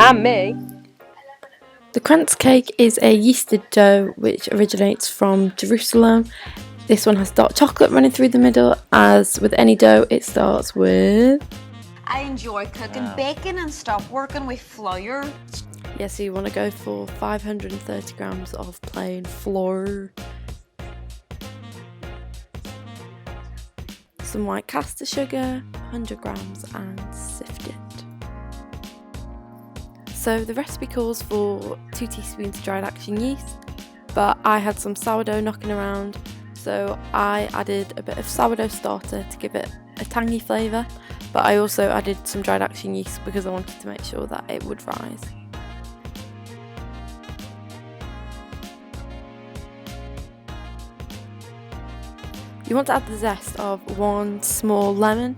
And me. The Krantz cake is a yeasted dough which originates from Jerusalem. This one has dark chocolate running through the middle. As with any dough, it starts with... I enjoy cooking bacon and stop working with flour. Yeah, so you want to go for 530 grams of plain flour. Some white caster sugar, 100 grams, and sift it. So the recipe calls for 2 teaspoons dried action yeast, but I had some sourdough knocking around, so I added a bit of sourdough starter to give it a tangy flavour, but I also added some dried action yeast because I wanted to make sure that it would rise. You want to add the zest of 1 small lemon.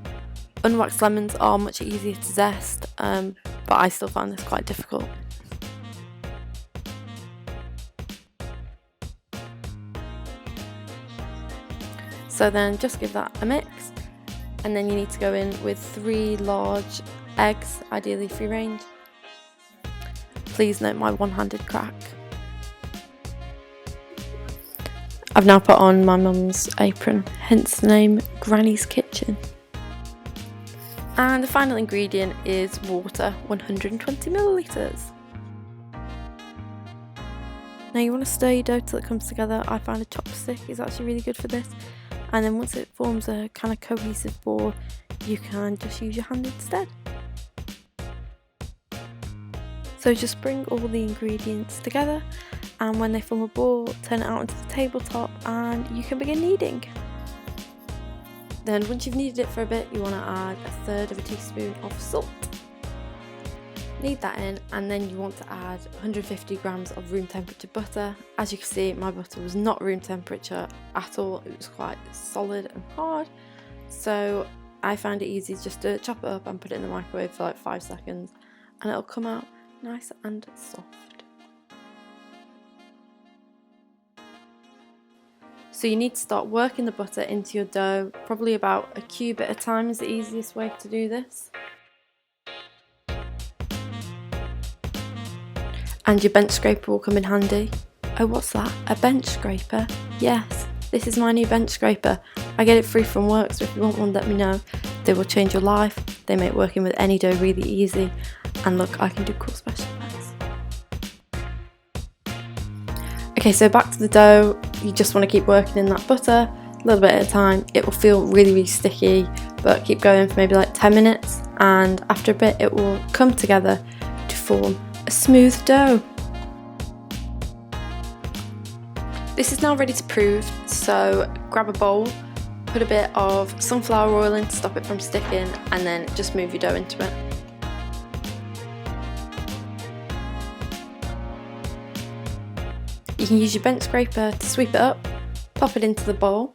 Unwaxed lemons are much easier to zest, but I still find this quite difficult. So then just give that a mix, and then you need to go in with 3 large eggs, ideally free range. Please note my one-handed crack. I've now put on my mum's apron, hence the name Granny's Kitchen. And the final ingredient is water, 120 millilitres. Now you want to stir your dough till it comes together. I find a chopstick is actually really good for this. And then once it forms a kind of cohesive ball, you can just use your hand instead. So just bring all the ingredients together, and when they form a ball, turn it out onto the tabletop and you can begin kneading. Then once you've kneaded it for a bit, you want to add 1/3 teaspoon of salt. Knead that in, and then you want to add 150 grams of room temperature butter. As you can see, my butter was not room temperature at all. It was quite solid and hard. So I found it easy just to chop it up and put it in the microwave for like 5 seconds, and it'll come out nice and soft. So you need to start working the butter into your dough, probably about a cube at a time is the easiest way to do this. And your bench scraper will come in handy. Oh, what's that? A bench scraper? Yes, this is my new bench scraper. I get it free from work, so if you want one, let me know. They will change your life. They make working with any dough really easy. And look, I can do cool special effects. Okay, so back to the dough. You just want to keep working in that butter, a little bit at a time. It will feel really, really sticky, but keep going for maybe like 10 minutes. And after a bit, it will come together to form a smooth dough. This is now ready to prove, so grab a bowl, put a bit of sunflower oil in to stop it from sticking, and then just move your dough into it. You can use your bench scraper to sweep it up, pop it into the bowl.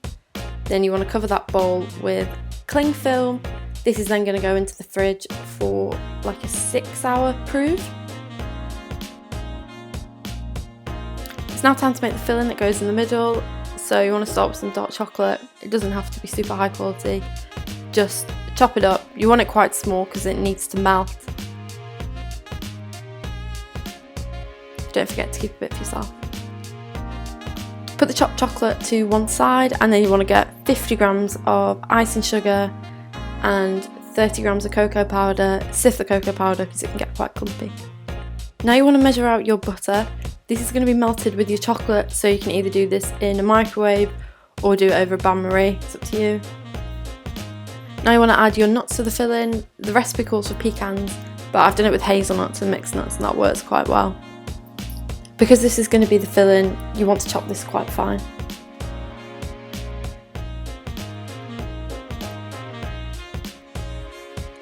Then you want to cover that bowl with cling film. This is then going to go into the fridge for like a 6-hour proof. It's now time to make the filling that goes in the middle. So you want to start with some dark chocolate. It doesn't have to be super high quality. Just chop it up. You want it quite small because it needs to melt. Don't forget to keep a bit for yourself. Put the chopped chocolate to one side, and then you want to get 50 grams of icing sugar and 30 grams of cocoa powder. Sift the cocoa powder because it can get quite clumpy. Now you want to measure out your butter. This is going to be melted with your chocolate, so you can either do this in a microwave or do it over a bain-marie. It's up to you. Now you want to add your nuts to the filling. The recipe calls for pecans, but I've done it with hazelnuts and mixed nuts, and that works quite well. Because this is going to be the filling, you want to chop this quite fine.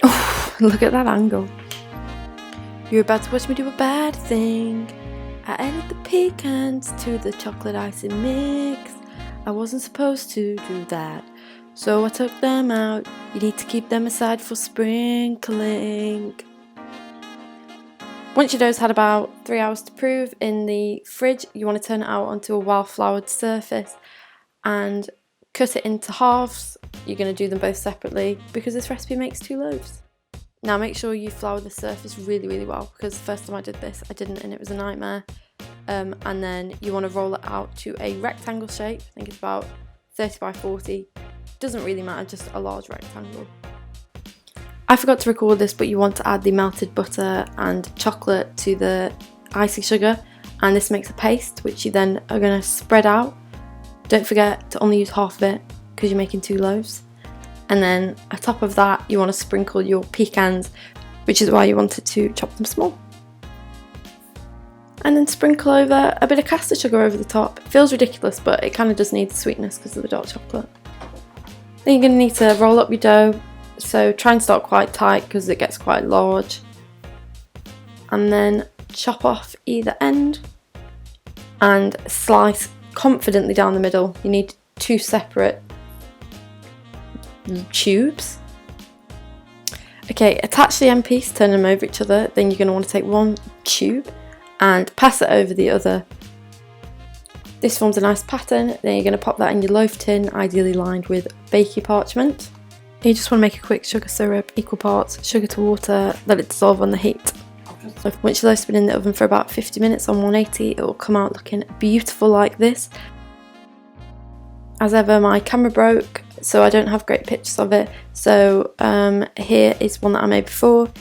Oh, look at that angle. You're about to watch me do a bad thing. I added the pecans to the chocolate icing mix. I wasn't supposed to do that, so I took them out. You need to keep them aside for sprinkling. Once your dough's had about 3 hours to prove in the fridge, you want to turn it out onto a well floured surface and cut it into halves. You're going to do them both separately because this recipe makes 2 loaves. Now make sure you flour the surface really, really well, because the first time I did this, I didn't, and it was a nightmare. And then you want to roll it out to a rectangle shape. I think it's about 30 by 40. Doesn't really matter, just a large rectangle. I forgot to record this, but you want to add the melted butter and chocolate to the icing sugar, and this makes a paste which you then are going to spread out. Don't forget to only use half of it because you're making 2 loaves. And then on top of that you want to sprinkle your pecans, which is why you wanted to chop them small. And then sprinkle over a bit of caster sugar over the top. It feels ridiculous, but it kind of does need the sweetness because of the dark chocolate. Then you're going to need to roll up your dough, so try and start quite tight because it gets quite large. And then chop off either end and slice confidently down the middle. You need 2 separate tubes. Okay, attach the end piece, turn them over each other. Then you're going to want to take 1 tube and pass it over the other. This forms a nice pattern. Then you're going to pop that in your loaf tin, ideally lined with baking parchment. You just want to make a quick sugar syrup, equal parts sugar to water, let it dissolve on the heat. So once your loaf's been in the oven for about 50 minutes on 180, it will come out looking beautiful like this. As ever, my camera broke, so I don't have great pictures of it. So here is one that I made before.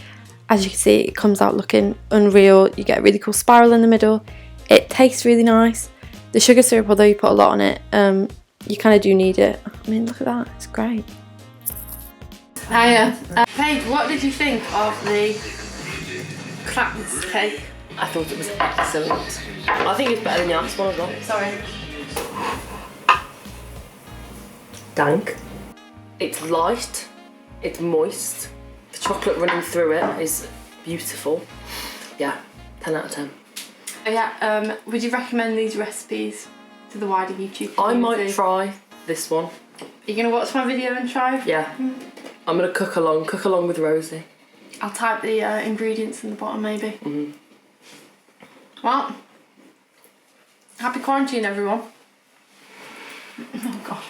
As you can see, it comes out looking unreal. You get a really cool spiral in the middle. It tastes really nice. The sugar syrup, although you put a lot on it, you kind of do need it. I mean, look at that, it's great. Hiya. Paige, what did you think of the Krantz cake? I thought it was excellent. I think it's better than the last one as well. Sorry. Dank. It's light, it's moist, the chocolate running through it is beautiful. Yeah, 10 out of 10. Yeah, would you recommend these recipes to the wider YouTube community? I might try this one. Are you going to watch my video and try? Yeah. I'm going to cook along with Rosie. I'll type the ingredients in the bottom maybe. Well, happy quarantine everyone. Oh god.